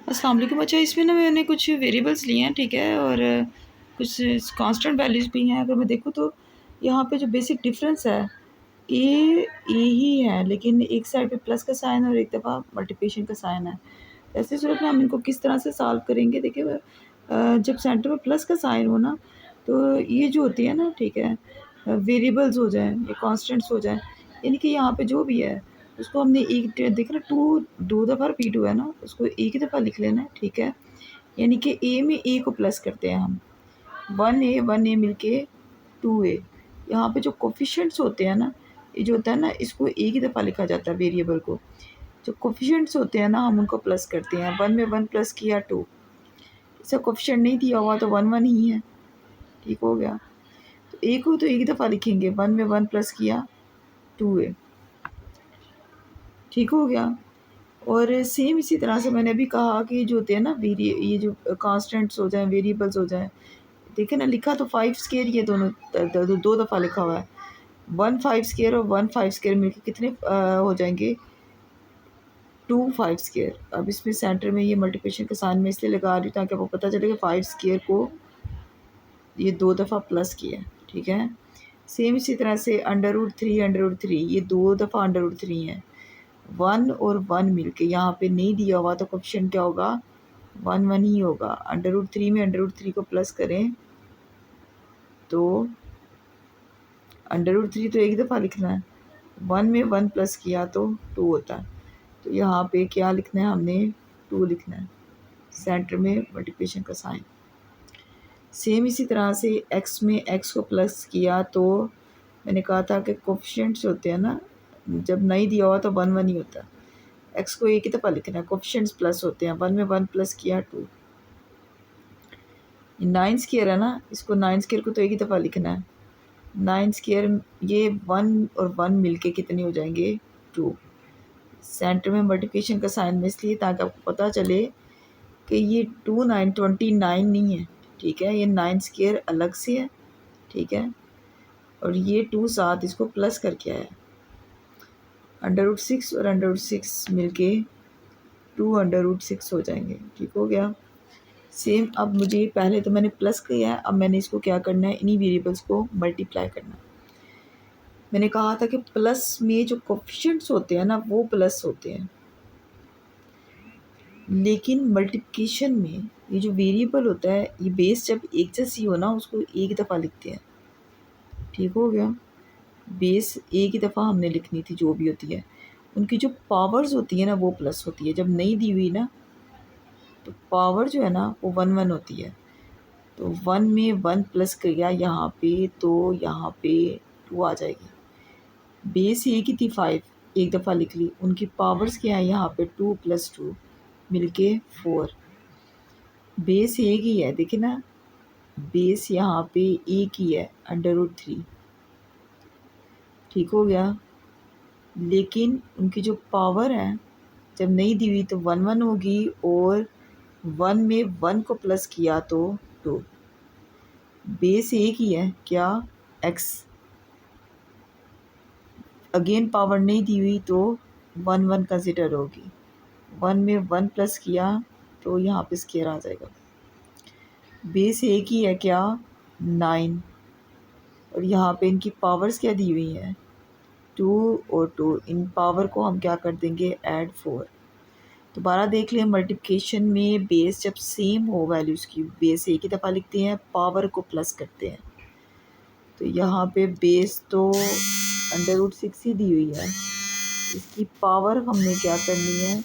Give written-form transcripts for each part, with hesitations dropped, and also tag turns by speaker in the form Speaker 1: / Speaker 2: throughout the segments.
Speaker 1: अस्सलाम वालेकुम। अच्छा, इसमें ना मैंने कुछ वेरिएबल्स लिए हैं, ठीक है, और कुछ कांस्टेंट वैल्यूज़ भी हैं। अगर मैं देखूँ तो यहाँ पे जो बेसिक डिफरेंस है ए ही है, लेकिन एक साइड पे प्लस का साइन और एक दफ़ा मल्टीप्लिकेशन का साइन है। ऐसी सूरत में हम इनको किस तरह से सॉल्व करेंगे? देखिए, जब सेंटर में प्लस का साइन हो ना, तो ये जो होती है ना, ठीक है, वेरिएबल्स हो जाएँ या कांस्टेंट्स हो जाएँ, यानी कि यहाँ पे जो भी है उसको हमने एक देखो ना, 2 2 दफ़ा रिपीट हुआ है ना, उसको एक ही दफ़ा लिख लेना है, ठीक है? यानी कि ए में ए को प्लस करते हैं हम, 1 ए मिलके 2 ए। यहाँ पे जो कोएफ़िशिएंट्स होते हैं ना, ये जो होता है ना, इसको एक ही दफ़ा लिखा जाता है वेरिएबल को। जो कोएफ़िशिएंट्स होते हैं ना, हम उनको प्लस करते हैं। 1 में 1 प्लस किया 2, इसका कोएफ़िशिएंट नहीं दिया हुआ तो 1 1 ही है, ठीक हो गया। तो ए को तो एक ही दफ़ा लिखेंगे, 1 में 1 प्लस किया 2 ए, ठीक हो गया। और सेम इसी तरह से मैंने अभी कहा कि जो होते हैं ना ये जो कांस्टेंट्स हो जाएँ, वेरिएबल्स हो जाएँ, देखिए ना, लिखा तो 5 स्क्वायर ये दोनों 2 दफ़ा लिखा हुआ है। 1 5 स्क्वायर और 1 5 स्क्वायर मिलके कितने हो जाएँगे? 2 5 स्क्वायर। अब इसमें सेंटर में ये मल्टीप्लिकेशन का साइन मैं इसलिए लगा रही हूँ ताकि आपको पता चले कि 5 स्क्वायर को ये 2 दफ़ा प्लस किया है, ठीक है? सेम इसी तरह से अंडर रूट 3 ये 2 दफ़ा अंडर रूट 3 है। 1 और 1 मिलके यहाँ पे नहीं दिया हुआ तो कोएफ़िशिएंट क्या होगा? 1 1 ही होगा। अंडर रूट 3 में अंडर रूट 3 को प्लस करें तो अंडर रूट 3 तो एक दफ़ा लिखना है, 1 में 1 प्लस किया तो 2 होता है। तो यहाँ पे क्या लिखना है हमने? 2 लिखना है, सेंटर में मल्टीप्लिकेशन का साइन। सेम इसी तरह से x में x को प्लस किया तो मैंने कहा था कि कोएफ़िशिएंट्स होते हैं ना, जब नहीं दिया हुआ तो 1 1 ही होता है। x को एक ही दफ़ा लिखना है, कोएफ़िशिएंट्स प्लस होते हैं। 1 में 1 प्लस किया 2। 9 स्क्वायर है ना, इसको 9 स्क्वायर को तो एक ही दफ़ा लिखना है। 9 स्क्वायर ये 1 और 1 मिलके कितने हो जाएंगे? 2। सेंटर में मल्टीप्लिकेशन का साइन में इसलिए ताकि आपको पता चले कि ये 2 9 29 नहीं है, ठीक है? ये 9 स्क्वायर अलग से है, ठीक है? और ये 2 साथ इसको प्लस करके आया। अंडर रूट 6 और अंडर रूट 6 मिलके 2 अंडर रूट 6 हो जाएंगे, ठीक हो गया। सेम अब मुझे पहले तो मैंने प्लस किया है, अब मैंने इसको क्या करना है? इन्हीं वेरिएबल्स को मल्टीप्लाई करना है। मैंने कहा था कि प्लस में जो कोएफ़िशिएंट्स होते हैं ना, वो प्लस होते हैं, लेकिन मल्टीप्लिकेशन में ये जो वेरिएबल होता है, ये बेस जब एक जैसी हो ना, उसको एक दफ़ा लिखते हैं, ठीक हो गया। बेस एक ही दफ़ा हमने लिखनी थी जो भी होती है। उनकी जो पावर्स होती है ना, वो प्लस होती है। जब नहीं दी हुई ना, तो पावर जो है ना, वो 1 1 होती है। तो 1 में 1 प्लस किया यहाँ पे, तो यहाँ पे 2 आ जाएगी। बेस एक ही थी 5, एक दफ़ा लिख ली। उनकी पावर्स क्या है यहाँ पे? 2 + 2 मिलके 4। बेस एक ही है, देखिए ना, बेस यहाँ पे एक ही है, अंडर रूट 3, ठीक हो गया। लेकिन उनकी जो पावर है, जब नहीं दी हुई तो 1 1 होगी, और 1 में 1 को प्लस किया तो 2। बेस एक ही है, क्या? x। अगेन पावर नहीं दी हुई तो 1 1 कंसिडर होगी। 1 में 1 प्लस किया तो यहाँ पे स्क्वायर आ जाएगा। बेस एक ही है, क्या? 9। और यहाँ पे इनकी पावर्स क्या दी हुई हैं? 2 और 2। इन पावर को हम क्या कर देंगे? ऐड 4। दोबारा देख लें, मल्टीप्लिकेशन में बेस जब सेम हो वैल्यूज़ की, बेस एक ही दफ़ा लिखते हैं, पावर को प्लस करते हैं। तो यहाँ पे बेस तो अंडर रूट 6 ही दी हुई है, इसकी पावर हमने क्या करनी है?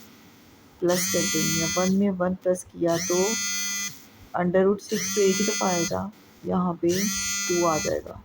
Speaker 1: प्लस कर देनी है। 1 में 1 प्लस किया तो अंडर रूट 6 तो एक ही दफ़ा आएगा, यहाँ पे 2 आ जाएगा।